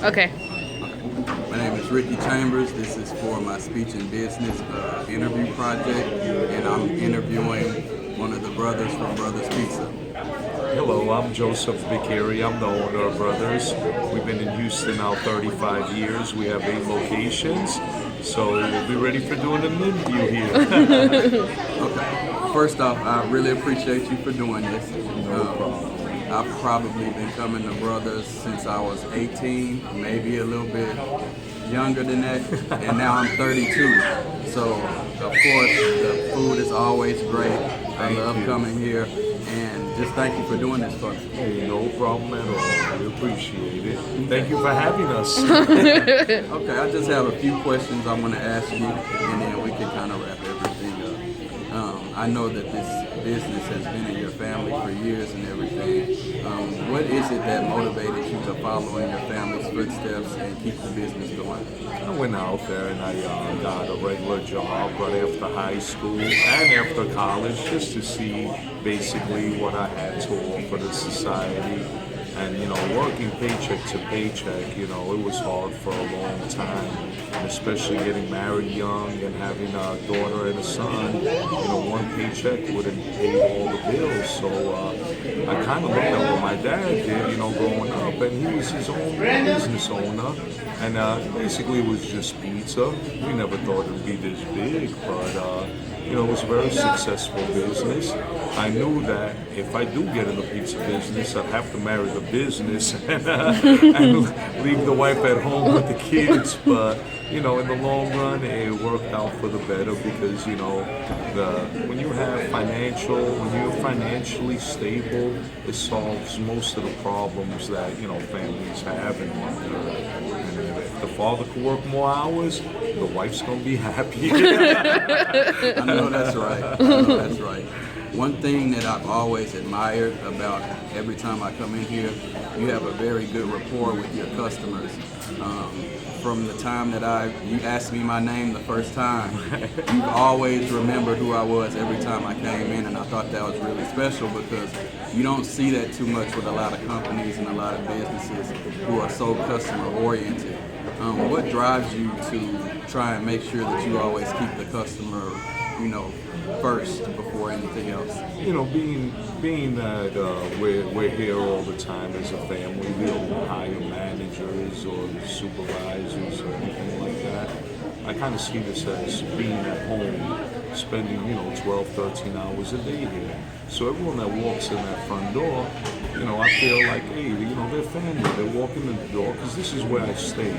Okay. My name is Ricky Chambers. This is for my speech and business interview project, and I'm interviewing one of the brothers from Brothers Pizza. Hello, I'm Joseph Bicari. I'm the owner of Brothers. We've been in Houston now 35 years. We have 8 locations, so we'll be ready for doing an interview here. Okay. First off, I really appreciate you for doing this. No problem. I've probably been coming to Brothers since I was 18, maybe a little bit younger than that, and now I'm 32. So, of course, the food is always great. I love coming here, and just thank you for doing this for me. Hey, no problem at all. We appreciate it. Thank you for having us. Okay, I just have a few questions I want to ask you, and then we can kind of wrap everything up. I know that this business has been in your family for years and everything. What is it that motivated you to follow in your family's footsteps and keep the business going? I went out there and I got a regular job right after high school and after college just to see basically what I had to offer the society. And, working paycheck to paycheck, it was hard for a long time, and especially getting married young and having a daughter and a son. One paycheck wouldn't pay all the bills. So I kind of looked at what my dad did, growing up, and he was his own business owner. And basically it was just pizza. We never thought it would be this big, but it was a very successful business. I knew that if I do get in the pizza business, I'd have to marry the business and leave the wife at home with the kids. But in the long run, it worked out for the better because when you're financially stable, it solves most of the problems that families have in one. And if the father could work more hours, the wife's gonna be happy. I know that's right. I know that's right. One thing that I've always admired about every time I come in here, you have a very good rapport with your customers. From the time that you asked me my name the first time, you've always remembered who I was every time I came in, and I thought that was really special because you don't see that too much with a lot of companies and a lot of businesses who are so customer oriented. What drives you to try and make sure that you always keep the customer, first before anything else? Being that we're here all the time as a family, we don't hire managers or supervisors or anything like that. I kind of see this as being at home, spending 12, 13 hours a day here. So everyone that walks in that front door, I feel like, hey, they're family. They're walking in the door because this is where I stay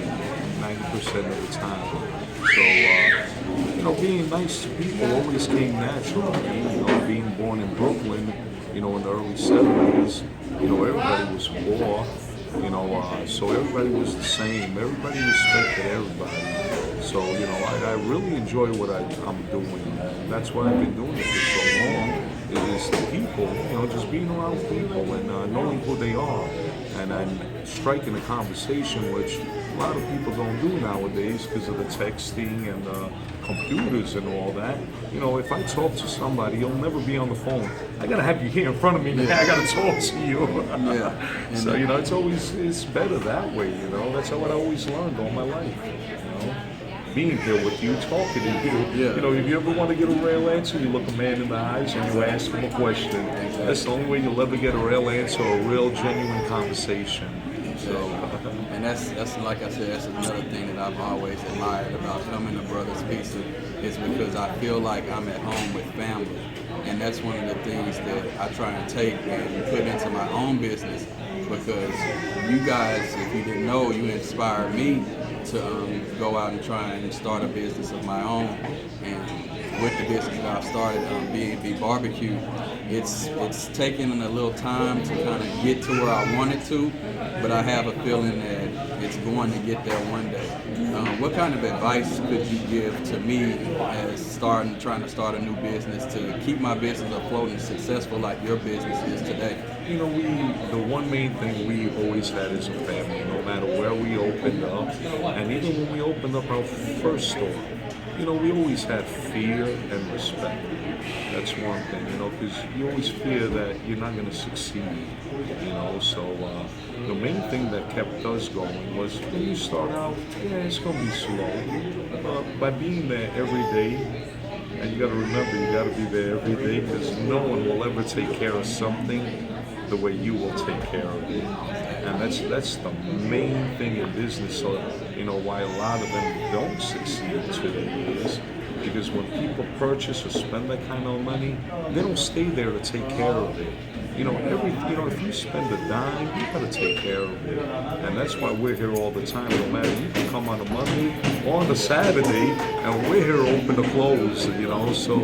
90% of the time. So, being nice to people always came naturally. Being born in Brooklyn, in the early 70s, everybody was poor. So everybody was the same. Everybody respected everybody. So, I really enjoy what I'm doing. And that's why I've been doing it for so long. Is the people, just being around people and knowing who they are. And striking a conversation, which a lot of people don't do nowadays because of the texting and the computers and all that. If I talk to somebody, you'll never be on the phone. I gotta have you here in front of me. Yeah. I gotta talk to you. Yeah. So it's better that way. That's what I always learned all my life. Being here with you, talking to you. Yeah. If you ever want to get a real answer, you look a man in the eyes and you ask him a question. That's the only way you'll ever get a real answer, a real genuine conversation. So, and that's like I said, that's another thing that I've always admired about coming to Brothers Pizza is because I feel like I'm at home with family, and that's one of the things that I try and take and put into my own business because you guys, if you didn't know, you inspired me to go out and try and start a business of my own. And with the business that I've started, B&B Barbecue, it's taken a little time to kind of get to where I wanted to, but I have a feeling that it's going to get there one day. What kind of advice could you give to me as trying to start a new business to keep my business afloat and successful like your business is today? The one main thing we always had as a family, no matter where we opened up, and even when we opened up our first store, we always had fear and respect. That's one thing, because you always fear that you're not going to succeed, So the main thing that kept us going was when you start out, it's going to be slow. But by being there every day, and you got to remember, you got to be there every day because no one will ever take care of something the way you will take care of it. And that's the main thing in business. So, why a lot of them don't succeed today is because when people purchase or spend that kind of money, they don't stay there to take care of it. If you spend a dime, you gotta take care of it. And that's why we're here all the time. No matter, you can come on a Monday or on a Saturday, and we're here open to close, So,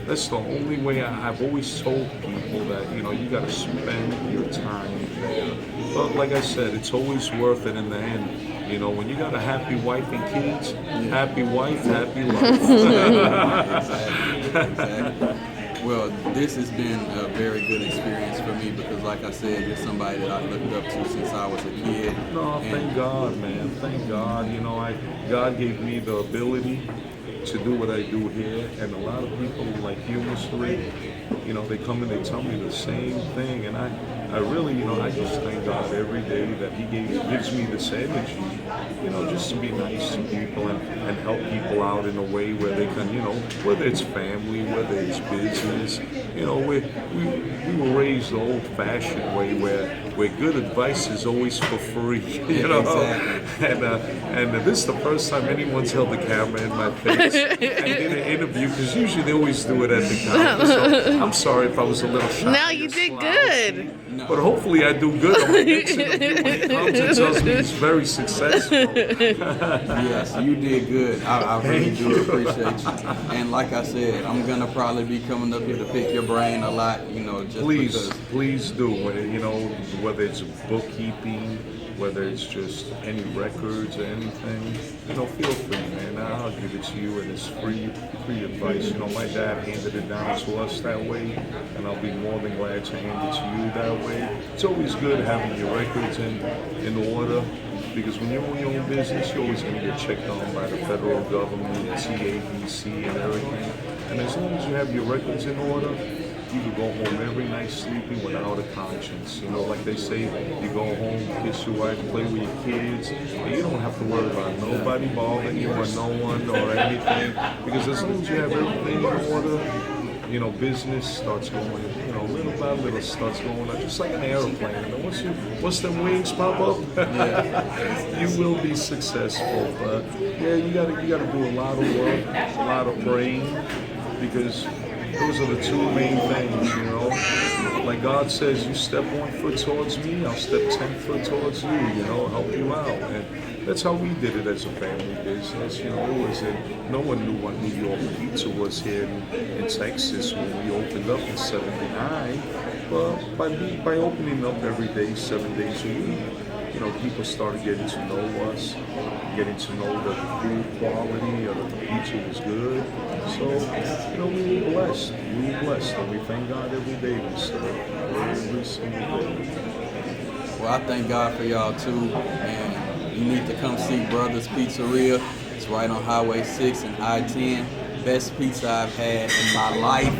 that's the only way I've always told people that, you gotta spend your time there. But like I said, it's always worth it in the end. When you got a happy wife and kids, happy wife, happy life. Exactly. Well, this has been a very good experience for me because, like I said, you're somebody that I looked up to since I was a kid. No, thank God, man. Thank God. God gave me the ability to do what I do here, and a lot of people like humorously, they come and they tell me the same thing, and I really, I just thank God every day that He gives me this energy, just to be nice to people and help people out in a way where they can, whether it's family, whether it's business, we were raised the old-fashioned way where good advice is always for free, Exactly. And this is the first time anyone's held the camera in my face and did an interview because usually they always do it at the counter. So I'm sorry if I was a little shy. No, you did good. No. But hopefully I do good on the next interview when he comes and tells me he's very successful. Yes, you did good. I really do appreciate you. And like I said, I'm gonna probably be coming up here to pick your brain a lot, just because. Please do. Whether it's bookkeeping, whether it's just any records or anything, feel free, man. I'll give it to you, and it's free advice. My dad handed it down to us that way, and I'll be more than glad to hand it to you that way. It's always good having your records in order, because when you own your own business, you're always going to get checked on by the federal government, TABC, and everything. And as long as you have your records in order, you can go home every night sleeping without a conscience. Like they say, you go home, kiss your wife, play with your kids, and you don't have to worry about nobody bothering you or no one or anything. Because as long as you have everything in order, business starts going, little by little starts going up, just like an airplane. And once the wings pop up, you will be successful. But yeah, you gotta do a lot of work, a lot of praying, because those are the two main things, Like God says, you step 1 foot towards me, I'll step 10 foot towards you, help you out. And that's how we did it as a family business. No one knew what New York pizza was here in Texas when we opened up in '79. But by opening up every day, 7 days a week, people started getting to know us, getting to know the food quality, or that the pizza was good. So, we were blessed. And we thank God every day we serve. Every single day. Well, I thank God for y'all too, and you need to come see Brothers Pizzeria. It's right on Highway 6 and I-10. Best pizza I've had in my life.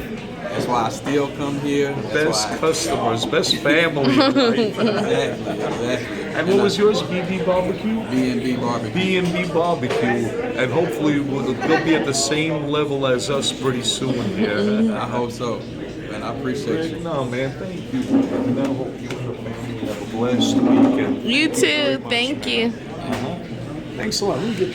That's why I still come here. Best customers, best family. Exactly. And what was yours? BB Barbecue? B&B Barbecue. B&B Barbecue. And hopefully they'll be at the same level as us pretty soon here. I hope so. And I appreciate you. No, man, thank you. And I hope you and the family have a blessed weekend. You too. Thank you. Thanks a lot. Let me get